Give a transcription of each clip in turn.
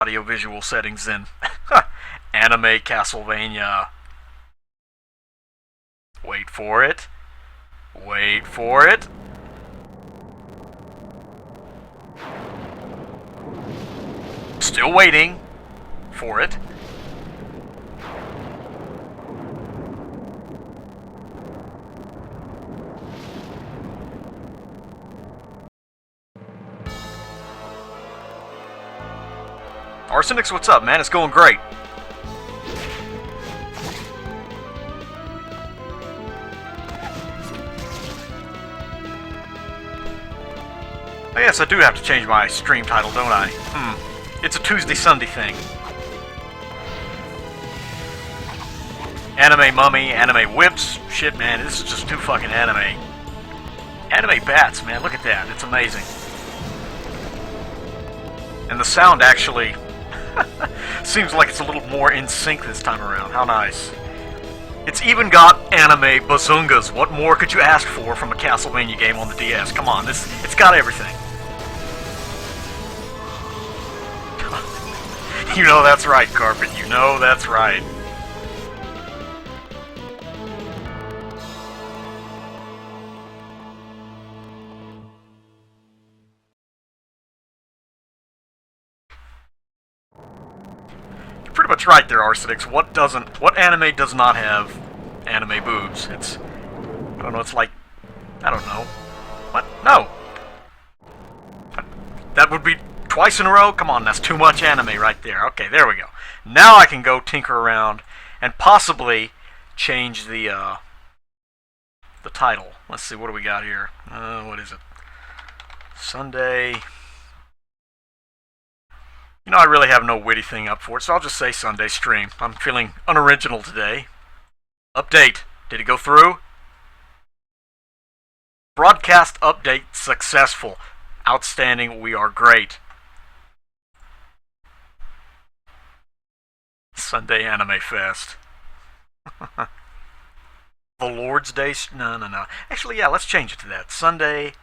audio-visual settings in anime Castlevania. Wait for it. Wait for it. Still waiting for it. Rscnyx, what's up, man? It's going great. Oh, yes, I do have to change my stream title, don't I? It's a Tuesday-Sunday thing. Anime mummy, anime whips. Shit, man, this is just too fucking anime. Anime bats, man, look at that. It's amazing. And the sound actually seems like it's a little more in sync this time around. How nice. It's even got anime bazungas. What more could you ask for from a Castlevania game on the DS? Come on, it's got everything. You know that's right, Carpet. You know that's right. You're pretty much right there, Rscnyx. What anime does not have anime boobs? I don't know, it's like, I don't know. What? No! That would be twice in a row? Come on, that's too much anime right there. Okay, there we go. Now I can go tinker around and possibly change the title. Let's see, what do we got here? What is it? Sunday. You know, I really have no witty thing up for it, so I'll just say Sunday stream. I'm feeling unoriginal today. Update. Did it go through? Broadcast update successful. Outstanding. We are great. Sunday Anime Fest. The Lord's Day? No. Actually, yeah, let's change it to that. Sunday.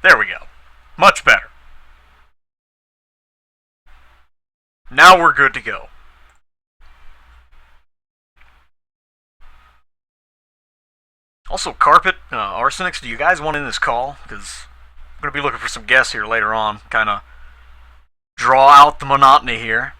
There we go. Much better. Now we're good to go. Also, Carpet, Rscnyx, do you guys want in this call? Because I'm going to be looking for some guests here later on. Kind of draw out the monotony here.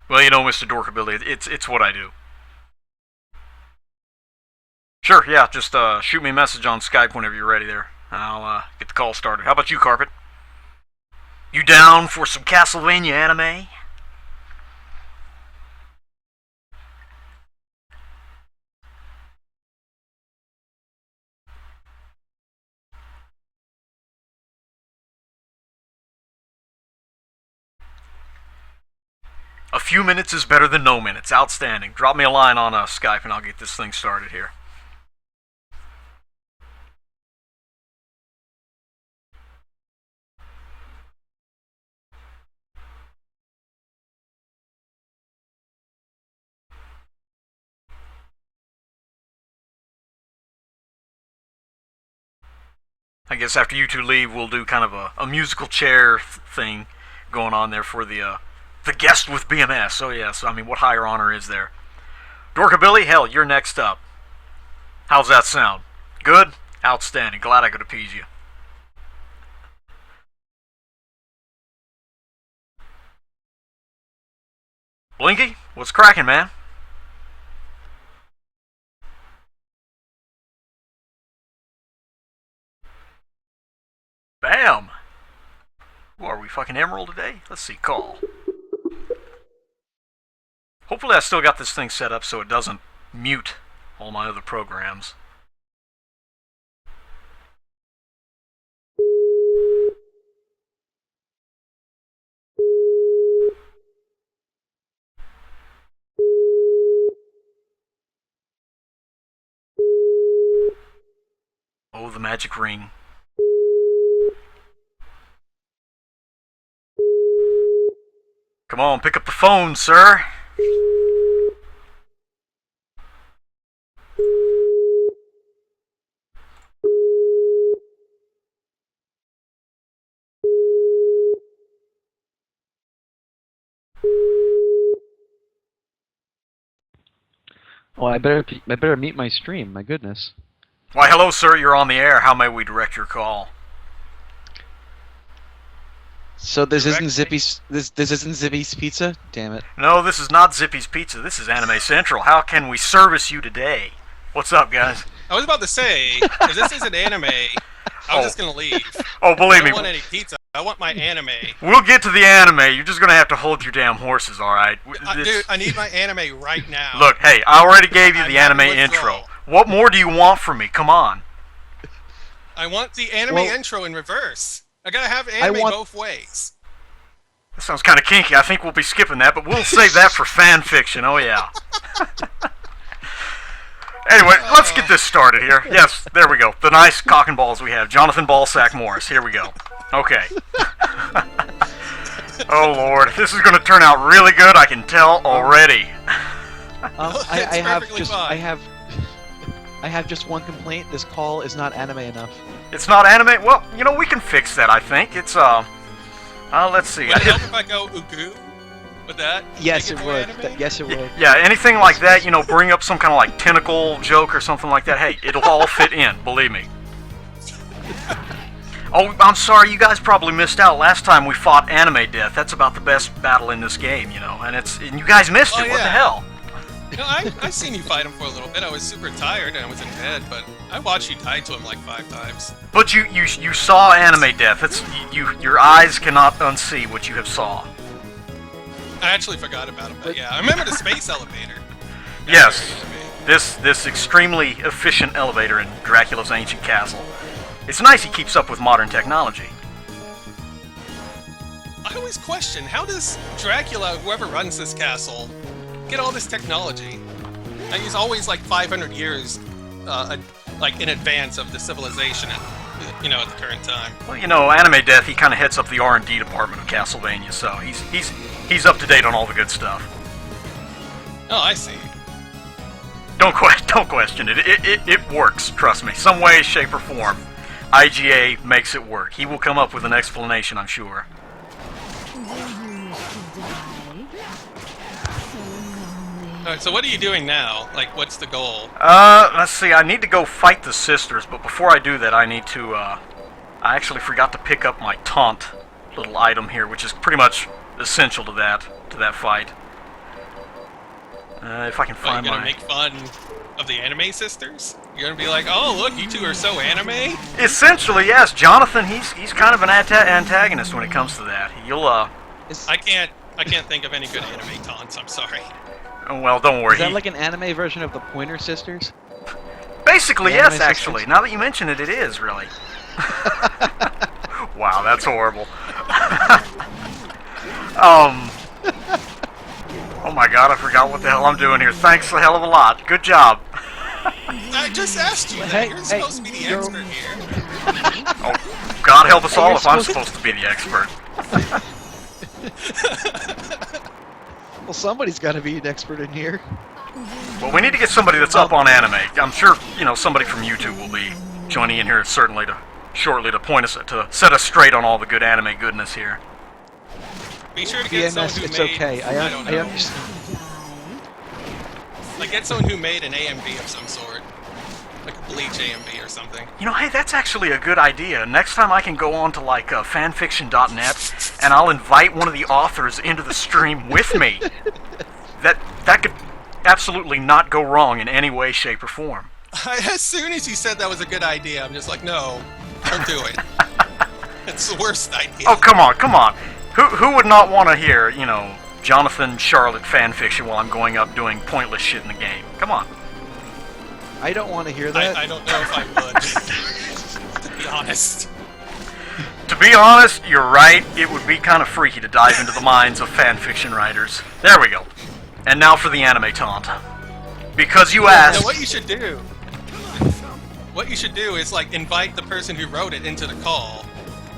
Well, you know, Mr. Dorkabilly, it's what I do. Sure, yeah, just shoot me a message on Skype whenever you're ready there. I'll get the call started. How about you, Carpet? You down for some Castlevania anime? A few minutes is better than no minutes. Outstanding. Drop me a line on Skype and I'll get this thing started here. I guess after you two leave, we'll do kind of a musical chair thing going on there for the guest with BMS. Oh yeah, so I mean, what higher honor is there? Dorkabilly, hell, you're next up. How's that sound? Good? Outstanding. Glad I could appease you. Blinky, what's cracking, man? Bam! Ooh, are we fucking Emerald today? Let's see, call. Hopefully I still got this thing set up so it doesn't mute all my other programs. of the magic ring. Come on, pick up the phone, sir. Well, I better meet my stream. My goodness. Why, hello, sir. You're on the air. How may we direct your call? So this isn't Zippy's. This isn't Zippy's Pizza. Damn it. No, this is not Zippy's Pizza. This is Anime Central. How can we service you today? What's up, guys? I was about to say, if this isn't anime, I was just gonna leave. Oh, believe me. I don't want any pizza. I want my anime. We'll get to the anime. You're just gonna have to hold your damn horses, all right? Dude, I need my anime right now. Look, hey, I already gave you the anime intro. What more do you want from me? Come on. I want the anime intro in reverse. I gotta have anime both ways. That sounds kind of kinky. I think we'll be skipping that, but we'll save that for fan fiction. Oh, yeah. Anyway, let's get this started here. Yes, there we go. The nice cock and balls we have. Jonathan Ballsack Morris. Here we go. Okay. Oh, Lord. This is going to turn out really good, I can tell already. I have just one complaint. This call is not anime enough. It's not anime? Well, you know, we can fix that, I think. It's, let's see. Would it help if I go ugu with that? Yes, it would. Yes, it would. Yeah, anything like that, you know, bring up some kind of, like, tentacle joke or something like that. Hey, it'll all fit in, believe me. Oh, I'm sorry, you guys probably missed out. Last time we fought Anime Death. That's about the best battle in this game, you know, and you guys missed it. Yeah. What the hell? No, I've seen you fight him for a little bit. I was super tired and I was in bed, but I watched you die to him like 5 times. But you saw Anime Death. It's your eyes cannot unsee what you have saw. I actually forgot about him, but yeah, I remember the space elevator. Yes, this extremely efficient elevator in Dracula's ancient castle. It's nice he keeps up with modern technology. I always question, how does Dracula, whoever runs this castle, get all this technology? And he's always like 500 years, like in advance of the civilization, at the current time. Well, you know, Anime Death, he kind of heads up the R&D department of Castlevania, so he's up to date on all the good stuff. Oh, I see. Don't question it. It works. Trust me. Some way, shape, or form, IGA makes it work. He will come up with an explanation, I'm sure. Alright, so what are you doing now? Like, what's the goal? Let's see. I need to go fight the sisters, but before I do that, I need to, I actually forgot to pick up my taunt little item here, which is pretty much essential to that fight. If I can find You're gonna make fun of the anime sisters? You're gonna be like, oh, look, you two are so anime? Essentially, yes. Jonathan, he's kind of an antagonist when it comes to that. I can't think of any good anime taunts, I'm sorry. Oh, well, don't worry. Is that like an anime version of the Pointer Sisters? Basically, yes, actually. Now that you mention it, it is, really. Wow, that's horrible. Oh my god, I forgot what the hell I'm doing here. Thanks a hell of a lot. Good job. I just asked you that. You're supposed to be the expert here. Oh, God help us all if I'm supposed to be the expert. Well, somebody's got to be an expert in here. Well, we need to get somebody that's up on anime. I'm sure, somebody from YouTube will be joining in here shortly to point us, to set us straight on all the good anime goodness here. Be sure to get someone who it's made... okay. I understand. Like, get someone who made an AMV of some sort. Like a Bleach AMV or something. Hey, that's actually a good idea. Next time I can go on to, like, fanfiction.net, and I'll invite one of the authors into the stream with me. That could absolutely not go wrong in any way, shape, or form. As soon as you said that was a good idea, I'm just like, no, don't do it. It's the worst idea. Oh, come on. Who would not want to hear, Jonathan Charlotte fanfiction while I'm going up doing pointless shit in the game? Come on. I don't want to hear that. I don't know if I would. To be honest. To be honest, you're right. It would be kind of freaky to dive into the minds of fanfiction writers. There we go. And now for the anime taunt. Because you asked... Now what you should do What you should do is like invite the person who wrote it into the call,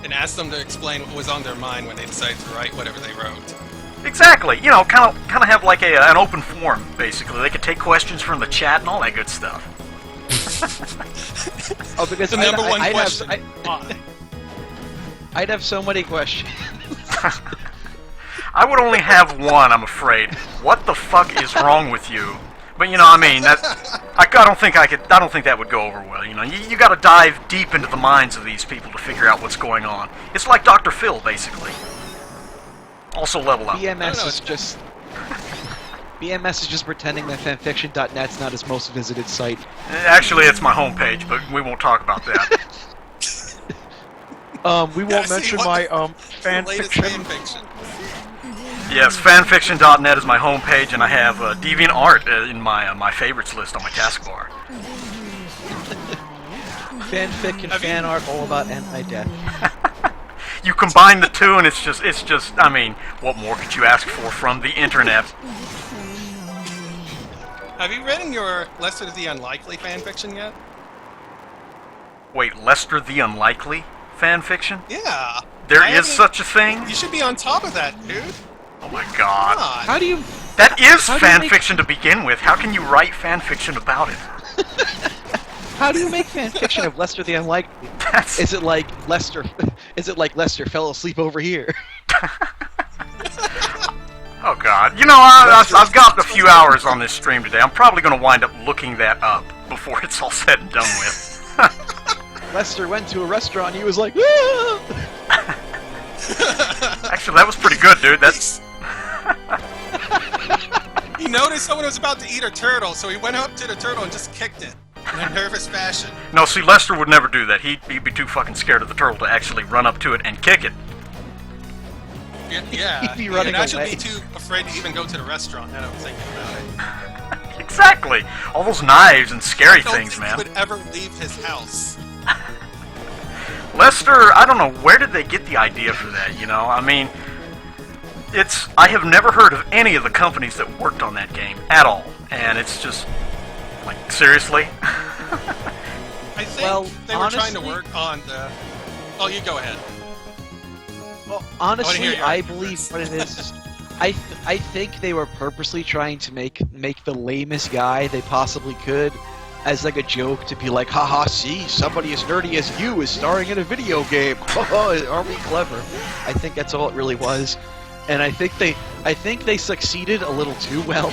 and ask them to explain what was on their mind when they decided to write whatever they wrote. Exactly. You know, kind of have like an open forum, basically. They could take questions from the chat and all that good stuff. Oh, because The number one question. I'd have so many questions. I would only have one, I'm afraid. What the fuck is wrong with you? But you know, I mean, I don't think that would go over well. You know, you got to dive deep into the minds of these people to figure out what's going on. It's like Dr. Phil, basically. Also level up. BMS is just pretending that fanfiction.net's not his most visited site. Actually, it's my homepage, but we won't talk about that. We won't mention my Latest fanfiction. fanfiction. Yes, fanfiction.net is my homepage, and I have DeviantArt in my favorites list on my taskbar. Fanfic and fan art all about anti-death. You combine the two, and it's just. I mean, what more could you ask for from the internet? Have you written your Lester the Unlikely fanfiction yet? Wait, Lester the Unlikely fanfiction? Yeah. There is such a thing? You should be on top of that, dude. Oh my god. Come on. How do you... That is How do you fanfiction to begin with. How can you write fanfiction about it? How do you make fanfiction of Lester the Unlikely? Is it like Lester fell asleep over here? Oh god. You know, I've got a few hours on this stream today. I'm probably going to wind up looking that up before it's all said and done with. Lester went to a restaurant and he was like, "Ah!" Actually, that was pretty good, dude. That's... He noticed someone was about to eat a turtle, so he went up to the turtle and just kicked it in a nervous fashion. No, see, Lester would never do that. He'd be too fucking scared of the turtle to actually run up to it and kick it. Yeah, He'd be running I'd actually away. be too afraid to even go to the restaurant now that I'm thinking about it. Exactly. All those knives and scary I don't things, think man. he would ever leave his house. Lester, I don't know, where did they get the idea for that, you know? I mean, I have never heard of any of the companies that worked on that game at all. And it's just, like, seriously? I think Well, they were trying to honestly- work on the... Oh, you go ahead. Well, hear honestly, your I argument believe first. what it is. I think they were purposely trying to make the lamest guy they possibly could as like a joke to be like, haha, see, somebody as nerdy as you is starring in a video game. Aren't we clever? I think that's all it really was. And I think they succeeded a little too well.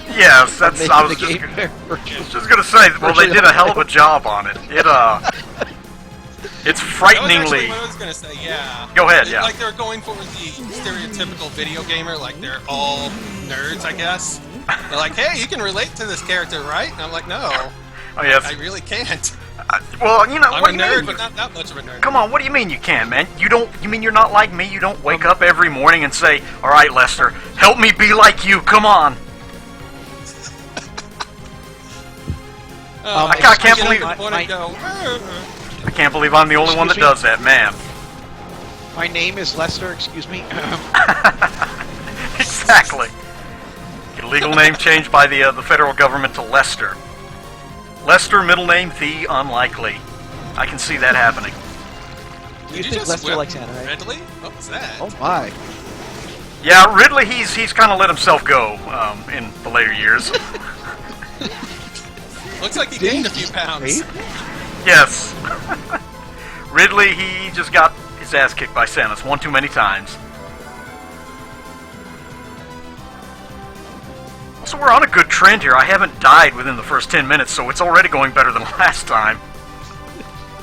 Yes, on that's... I was making the just, game very virtual. just gonna say, well, they did a hell of a job on it. It's That was frighteningly... actually what I was gonna say, yeah. Go ahead, yeah. Like they're going for the stereotypical video gamer, like they're all nerds, I guess. They're like, hey, you can relate to this character, right? And I'm like, no, Oh, yes. I really can't. Well, you know, I'm what a do you nerd, mean? but not that much of a nerd. Come on, what do you mean you can't, man? You mean you're not like me? You don't wake up every morning and say, alright, Lester, help me be like you, come on. I can't get believe- up in the morning and go, I can't believe I'm the only one that does that, man. My name is Lester, excuse me. Exactly. Get a legal name changed by the federal government to Lester. Lester, middle name, the Unlikely. I can see that happening. Do you Did think just Lester whip likes anime? Ridley? What was that? Oh my. Yeah, Ridley, he's kind of let himself go in the later years. Looks like he gained a few pounds. Yes. Ridley, he just got his ass kicked by Samus one too many times. So we're on a good trend here. I haven't died within the first 10 minutes, so it's already going better than last time.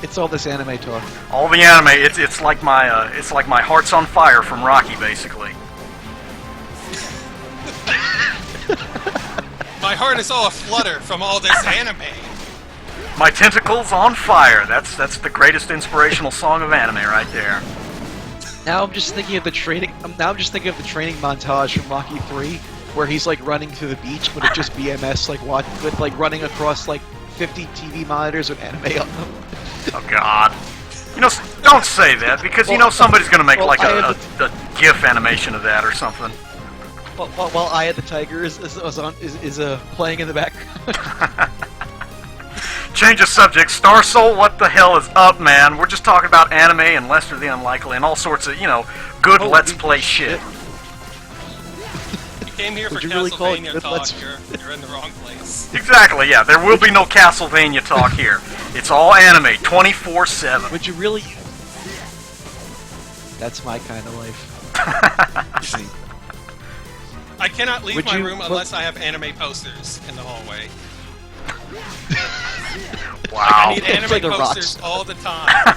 It's all this anime talk. All the anime, it's like my Heart's on Fire from Rocky, basically. My heart is all aflutter from all this anime. My tentacles on fire. That's the greatest inspirational song of anime right there. Now I'm just thinking of the training. Now I'm just thinking of the training montage from Rocky 3, where he's like running through the beach, but it's just BMS with like running across like 50 TV monitors with anime on them. Oh God. You know, don't say that because you know somebody's gonna make like a GIF animation of that or something. While Eye of the Tiger is playing in the background. Change of subject. Star Soul, what the hell is up, man? We're just talking about anime and Lester the Unlikely and all sorts of, good Let's Play shit. You came here for Would you really call it Castlevania good talk. Let's- You're in the wrong place. Exactly, yeah. There will be no Castlevania talk here. It's all anime, 24/7. Would you really? That's my kind of life. I cannot leave Would my you- room unless I have anime posters in the hallway. Wow. I need anime like a rock posters star. all the time.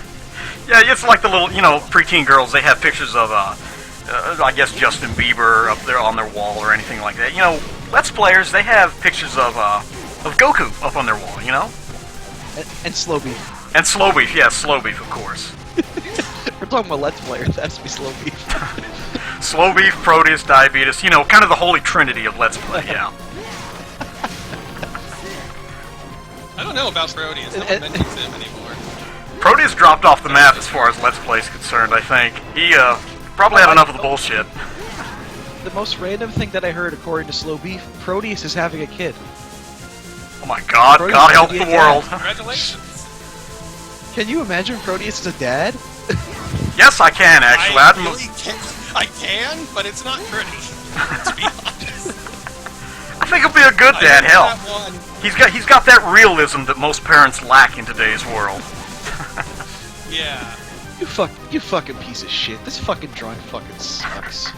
Yeah, it's like the little, preteen girls. They have pictures of, I guess, Justin Bieber up there on their wall or anything like that. Let's Players, they have pictures of Goku up on their wall, And slow beef. And Slow Beef, yeah, Slow Beef, of course. We're talking about Let's Players. That has to be slow beef. Slow Beef, Proteus, Diabetes, kind of the holy trinity of Let's Play, yeah. I don't know about Proteus. No one mentions him anymore. Proteus dropped off the map as far as Let's Play is concerned, I think. He, probably had enough of the bullshit. The most random thing that I heard, according to Slow Beef, Proteus is having a kid. Oh my god, Proteus God is help gonna be the a world. Congratulations. Can you imagine Proteus as a dad? Yes, I can, actually. I really can. I can, but it's not pretty. To be honest. I think he'll be a good dad, I hell. that one. He's got that realism that most parents lack in today's world. Yeah. You fucking piece of shit. This fucking drawing fucking sucks.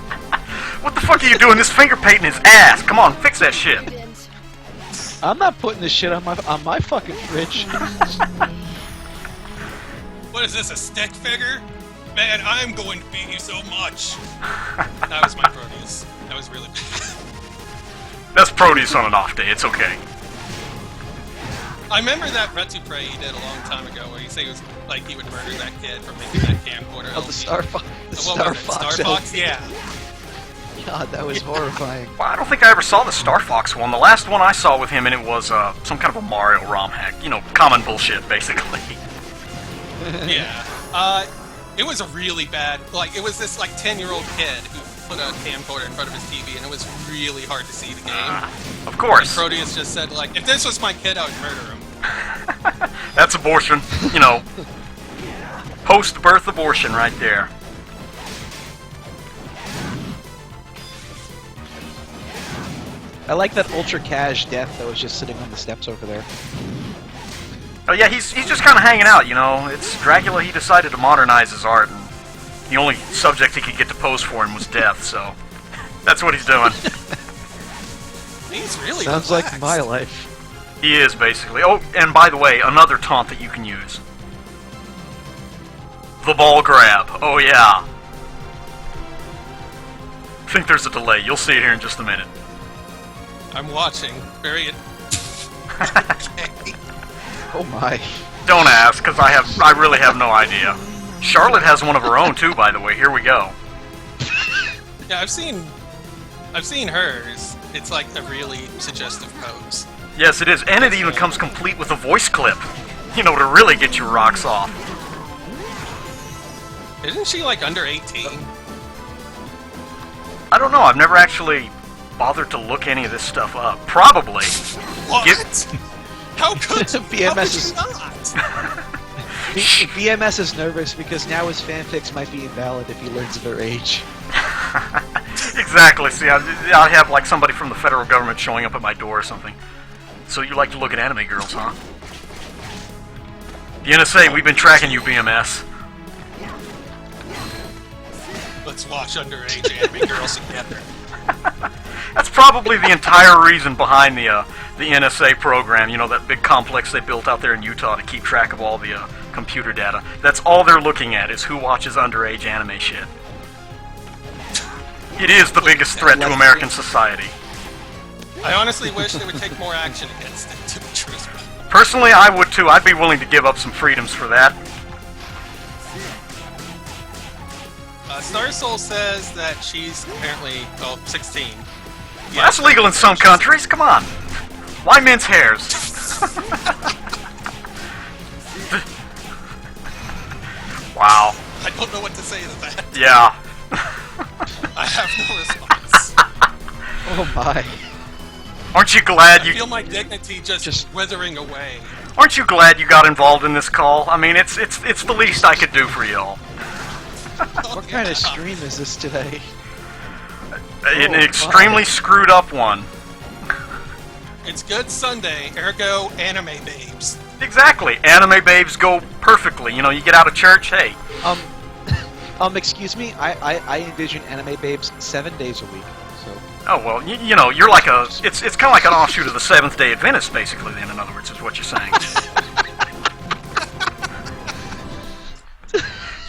What the fuck are you doing? This finger painting his ass. Come on, fix that shit. I'm not putting this shit on my fucking fridge. What is this, a stick figure? Man, I'm going to beat you so much. That was my Proteus. That was really bad. That's Proteus on an off day. It's okay. I remember that Retupre he did a long time ago where he said he was like he would murder that kid for making that camcorder. Oh, the Star Fox. The What Star was it, Fox. Star Fox? Yeah. God, that was horrifying. Well, I don't think I ever saw the Star Fox one. The last one I saw with him in it was some kind of a Mario ROM hack. Common bullshit, basically. Yeah. It was a really bad, it was this 10-year-old kid who put a camcorder in front of his TV and it was really hard to see the game. Of course. Proteus just said, if this was my kid, I would murder him. That's abortion. Post-birth abortion right there. I like that ultra cash death that was just sitting on the steps over there. Oh yeah, he's just kind of hanging out, It's Dracula. He decided to modernize his art, and the only subject he could get to pose for him was death. So that's what he's doing. He's really Sounds relaxed. like my life. He is basically. Oh, and by the way, another taunt that you can use: the ball grab. Oh yeah. I think there's a delay. You'll see it here in just a minute. I'm watching. Okay. Oh my. Don't ask, because I really have no idea. Charlotte has one of her own too, by the way. Here we go. Yeah, I've seen hers. It's like a really suggestive pose. Yes, it is, and it even comes complete with a voice clip. To really get your rocks off. Isn't she under 18? I don't know. I've never actually bothered to look any of this stuff up. Probably. What? Give- How could you? BMS How is- could you not? BMS is nervous because now his fanfics might be invalid if he learns their age. Exactly. See, I have somebody from the federal government showing up at my door or something. So you like to look at anime girls, huh? The NSA, we've been tracking you, BMS. Let's watch underage anime girls together. That's probably the entire reason behind the NSA program. That big complex they built out there in Utah to keep track of all the computer data. That's all they're looking at is who watches underage anime shit. It is the biggest threat to American society. I honestly wish they would take more action against it, to be truthful. Personally, I would too. I'd be willing to give up some freedoms for that. Star Soul says that she's apparently, 16. Well, that's legal in some countries. Come on. Why mince hairs? Wow. I don't know what to say to that. Yeah. I have no response. Oh my. Aren't you glad I feel my dignity just withering away. Aren't you glad you got involved in this call? I mean, it's the least I could do for y'all. What kind of stream is this today? An extremely screwed up one. It's Good Sunday, ergo anime babes. Exactly. Anime babes go perfectly. You know, you get out of church, hey. Excuse me. I envision anime babes 7 days a week. So. Oh well, you know, you're like a. It's kind of like an offshoot of the Seventh Day Adventist, basically. Then, in other words, is what you're saying.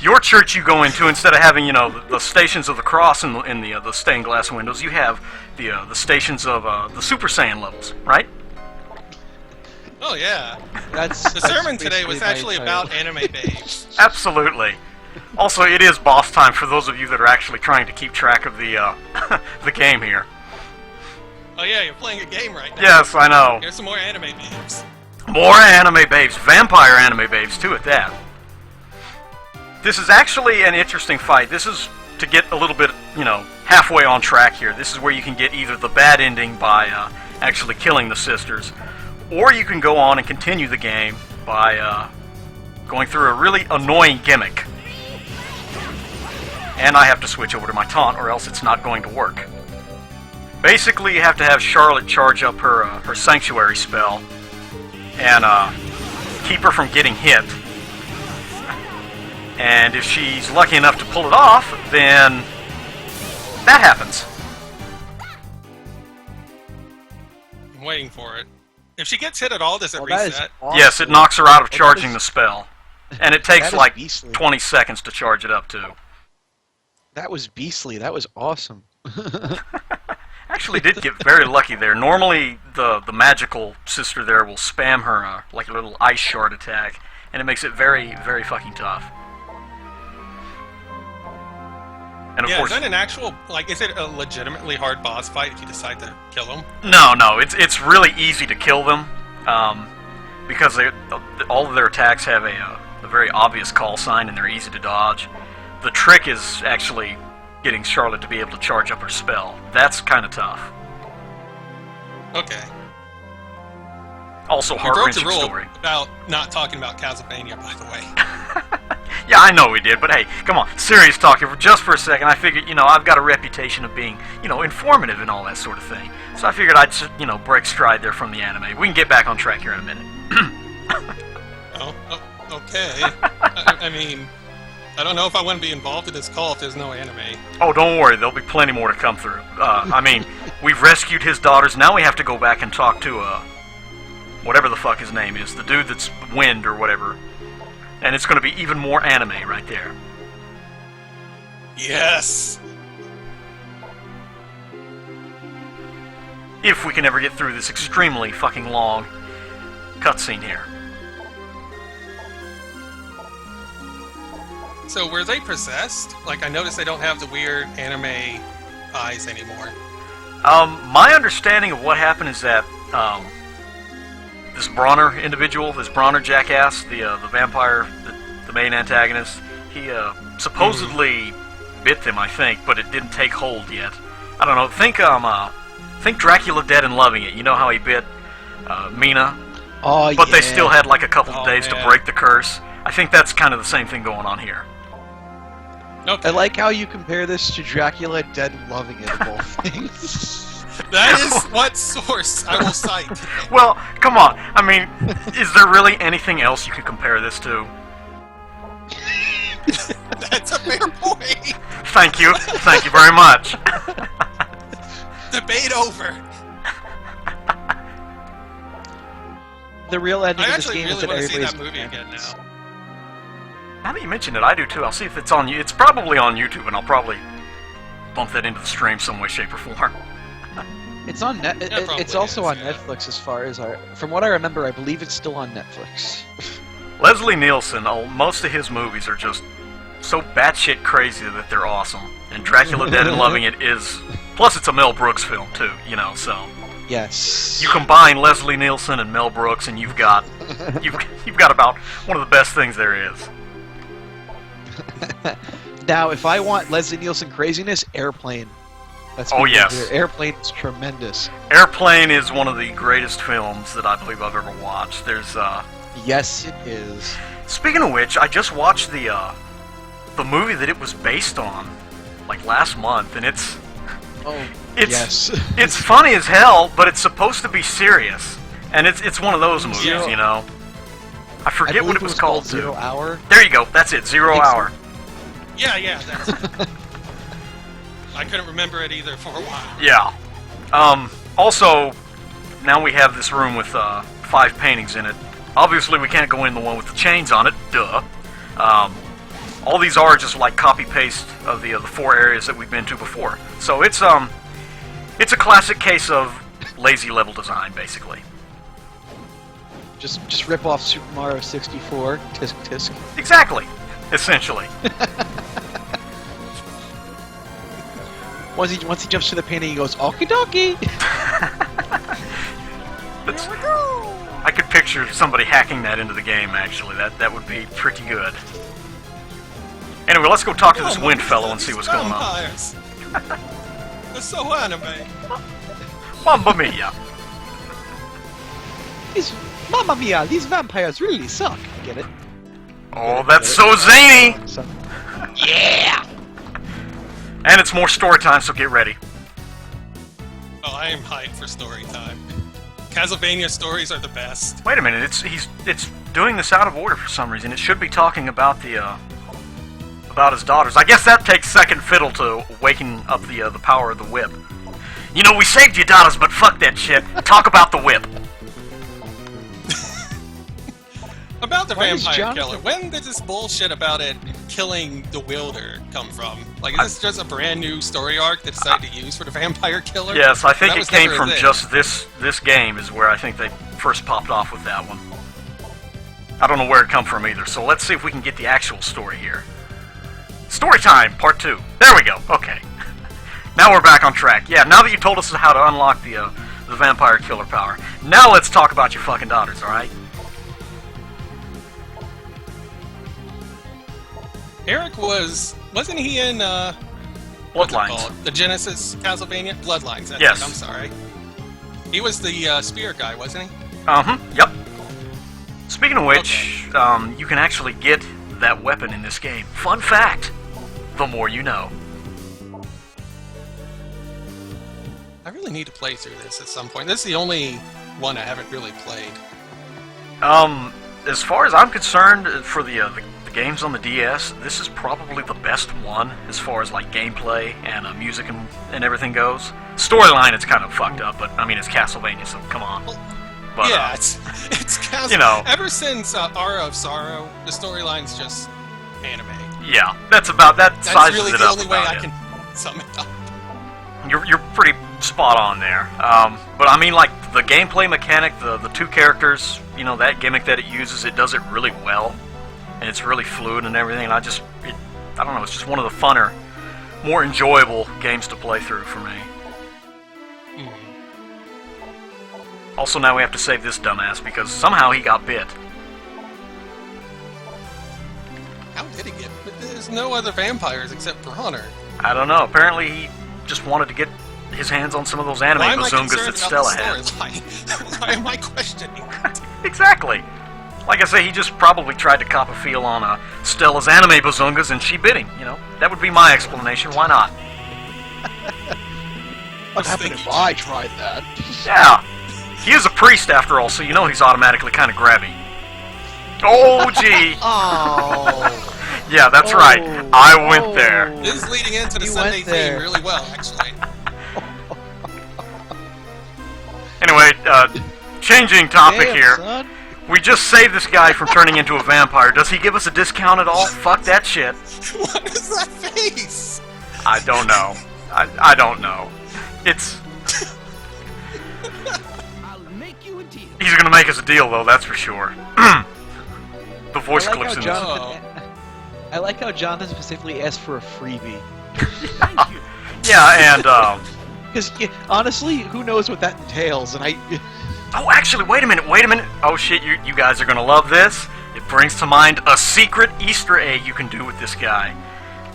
Your church you go into, instead of having, you know, the stations of the cross in the stained glass windows, you have the stations of the Super Saiyan levels, right? Oh yeah. The sermon today was actually about anime babes. Absolutely. Also, it is boss time for those of you that are actually trying to keep track of the the game here. Oh yeah, you're playing a game right now. Yes, I know. Here's some more anime babes. More anime babes, vampire anime babes too at that. This is actually an interesting fight. This is to get a little bit, you know, halfway on track here. This is where you can get either the bad ending by actually killing the sisters, or you can go on and continue the game by going through a really annoying gimmick. And I have to switch over to my taunt, or else it's not going to work. Basically, you have to have Charlotte charge up her sanctuary spell and keep her from getting hit. And if she's lucky enough to pull it off, then that happens. I'm waiting for it. If she gets hit at all, does it reset? Awesome. Yes, it knocks her out of charging the spell. And it takes like beastly. 20 seconds to charge it up, too. That was beastly. That was awesome. Actually did get very lucky there. Normally, the magical sister there will spam her like a little ice shard attack, and it makes it very, very fucking tough. And of course, is that an actual, like, is it a legitimately hard boss fight if you decide to kill him? No, it's really easy to kill them, because all of their attacks have a very obvious call sign, and they're easy to dodge. The trick is actually getting Charlotte to be able to charge up her spell. That's kind of tough. Okay. Also, We broke the heart-wrenching rule story. about not talking about Castlevania, by the way. Yeah, I know we did, but hey, come on, serious talk. Just for a second, I figured, you know, I've got a reputation of being, you know, informative and all that sort of thing. So I figured I'd, you know, break stride there from the anime. We can get back on track here in a minute. Okay. I mean, I don't know if I want to be involved in this call if there's no anime. Oh, don't worry, there'll be plenty more to come through. I mean, we've rescued his daughters, now we have to go back and talk to, whatever the fuck his name is, the dude that's Wind or whatever. And it's going to be even more anime right there. Yes! If we can ever get through this extremely fucking long cutscene here. So, were they possessed? Like, I noticed they don't have the weird anime eyes anymore. My understanding of what happened is that, this Bronner individual, this Bronner jackass, the vampire, the main antagonist, he supposedly bit them, I think, but it didn't take hold yet. I don't know. Think Dracula Dead and Loving It. You know how he bit Mina? Oh, but yeah. they still had like a couple of days to man. break the curse. I think that's kind of the same thing going on here. Okay. I like how you compare this to Dracula Dead and Loving It, of all things. That is what source I will cite. Well, come on. I mean, is there really anything else you could compare this to? That's a fair point. Thank you. Thank you very much. Debate over. The real ending I of this actually game is really that want to see everybody's that movie again now. Now that you mention it, I do too. I'll see if it's on you. It's probably on YouTube, and I'll probably bump that into the stream some way, shape, or form. It's on net. Yeah, it It's probably also is, on yeah. Netflix, as far as from what I remember. I believe it's still on Netflix. Leslie Nielsen, most of his movies are just so batshit crazy that they're awesome. And Dracula Dead and Loving It is... Plus, it's a Mel Brooks film, too, you know, so... Yes. You combine Leslie Nielsen and Mel Brooks, and you've got about one of the best things there is. Now, if I want Leslie Nielsen craziness, Airplane. That's Oh, good to yes. hear. Airplane is tremendous. Airplane is one of the greatest films that I believe I've ever watched. There's Yes, it is. Speaking of which, I just watched the movie that it was based on, like last month, and it's Yes. it's funny as hell, but it's supposed to be serious, and it's one of those movies, Zero. you know. I forget what it was called. Zero Hour. There you go. That's it. 0 Hour. Yeah, that's it. I couldn't remember it either for a while. Yeah. Also, now we have this room with 5 paintings in it. Obviously, we can't go in the one with the chains on it. Duh. All these are just like copy-paste of the 4 areas that we've been to before. So it's a classic case of lazy level design, basically. Just rip off Super Mario 64. Tisk tisk. Exactly. Essentially. Once he jumps to the painting, he goes okie dokie. I could picture somebody hacking that into the game, actually. That would be pretty good. Anyway, let's go talk to this wind fellow and see what's going on. Vampires. They're so anime. Mamma mia! Mamma mia, these vampires really suck. Get it? Oh, that's so zany! Yeah! And it's more story time, so get ready. Oh, I am hyped for story time. Castlevania stories are the best. Wait a minute, it's doing this out of order for some reason. It should be talking about about his daughters. I guess that takes second fiddle to waking up the power of the whip. You know, we saved your daughters, but fuck that shit. Talk about the whip. About the Why does vampire Jonathan- killer, when did this bullshit about it killing the wielder come from? Like, is this just a brand new story arc they decided to use for the vampire killer? Yes, I think That it was came never a from thing. just this game is where I think they first popped off with that one. I don't know where it come from either, so let's see if we can get the actual story here. Story time, part 2. There we go. Okay. Now we're back on track. Yeah, now that you told us how to unlock the vampire killer power, now let's talk about your fucking daughters, alright? Eric wasn't he in, what's it Bloodlines. called? The Genesis Castlevania? Bloodlines, that's Yes. it, I'm sorry. He was the spear guy, wasn't he? Yep. Speaking of which, you can actually get that weapon in this game. Fun fact. The more you know. I really need to play through this at some point. This is the only one I haven't really played. As far as I'm concerned, for the games on the DS, this is probably the best one as far as like gameplay and music and everything goes. Storyline, it's kind of fucked up, but I mean it's Castlevania, so come on. But, Yeah, it's Castlevania. you know. Ever since Aura of Sorrow, the storyline's just anime. Yeah, that's about that That's sizes really it the up only way about I it. can sum it up. You're pretty spot on there. But I mean, like the gameplay mechanic, the 2 characters, you know, that gimmick that it uses, it does it really well, and it's really fluid and everything. And I don't know, it's just one of the funner, more enjoyable games to play through for me. Also, now we have to save this dumbass because somehow he got bit. How did he get? But there's no other vampires except Bronner. I don't know. Apparently, he just wanted to get his hands on some of those anime Why am I bazungas concerned that about Stella the had. storyline? Why am I questioning it? Exactly. Like I say, he just probably tried to cop a feel on Stella's anime bazungas, and she bit him. You know, that would be my explanation. Why not? What happened if I tried that? Yeah. He is a priest, after all, so you know he's automatically kind of grabby. Oh, gee. Oh. Yeah, that's right. I went there. This is leading into the You Sunday went there. theme really well, actually. Anyway, changing topic Damn, here. son. We just saved this guy from turning into a vampire. Does he give us a discount at all? Fuck that shit. What is that face? I don't know. I don't know. It's... He's gonna make us a deal, though, that's for sure. The voice clips in this. I like how Jonathan specifically asked for a freebie. Yeah, and, Because, honestly, who knows what that entails, and Oh, actually, wait a minute. Oh, shit, you guys are gonna love this. It brings to mind a secret Easter egg you can do with this guy.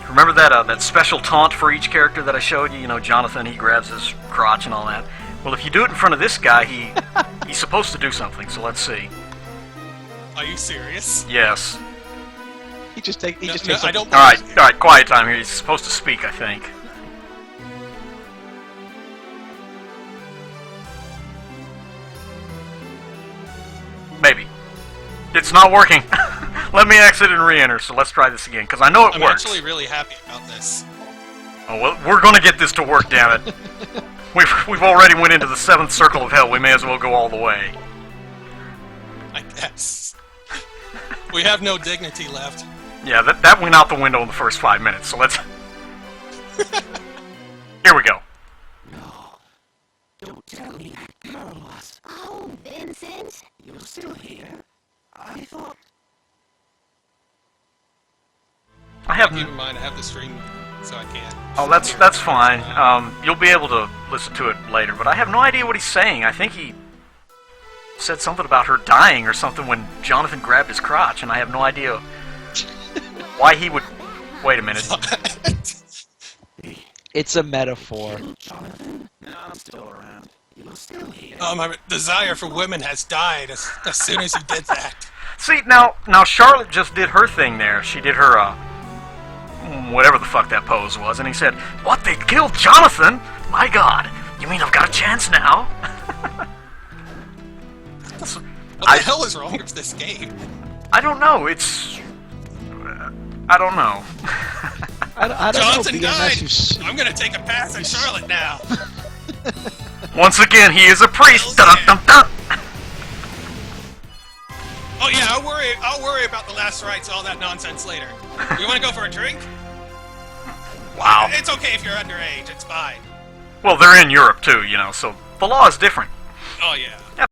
Remember that that special taunt for each character that I showed you? You know, Jonathan, he grabs his crotch and all that. Well, if you do it in front of this guy, he's supposed to do something. So let's see. Are you serious? Yes. He just takes. I don't. All right, quiet time here. He's supposed to speak, I think. Maybe. It's not working. Let me exit and re-enter. So let's try this again, because I know it I'm works. actually really happy about this. Oh well, we're gonna get this to work. Damn it. We've already went into the 7th circle of hell. We may as well go all the way. I guess. We have no dignity left. Yeah, that went out the window in the first 5 minutes. So let's. Here we go. No. Don't tell me that girl was. Oh, Vincent. You're still here? I thought. I Keep in mind, I have the stream, so I can't. Oh, that's fine. You'll be able to listen to it later, but I have no idea what he's saying. I think he said something about her dying or something when Jonathan grabbed his crotch, and I have no idea why he would. Wait a minute. It's a metaphor. Jonathan? No, I'm still around. You're still here. My desire for women has died as soon as you did that. See, now Charlotte just did her thing there. She did her, whatever the fuck that pose was, and he said, "What, they killed Jonathan? My god, you mean I've got a chance now?" What the hell is wrong with this game? I don't know, it's... I don't know. I don't Johnson know. died! BMS I'm gonna take a pass at Charlotte now. Once again, he is a priest! Dun-dun-dun-dun. Oh yeah, I'll worry about the last rites, all that nonsense later. You wanna go for a drink? Wow. It's okay if you're underage, it's fine. Well, they're in Europe too, you know, so the law is different. Oh yeah.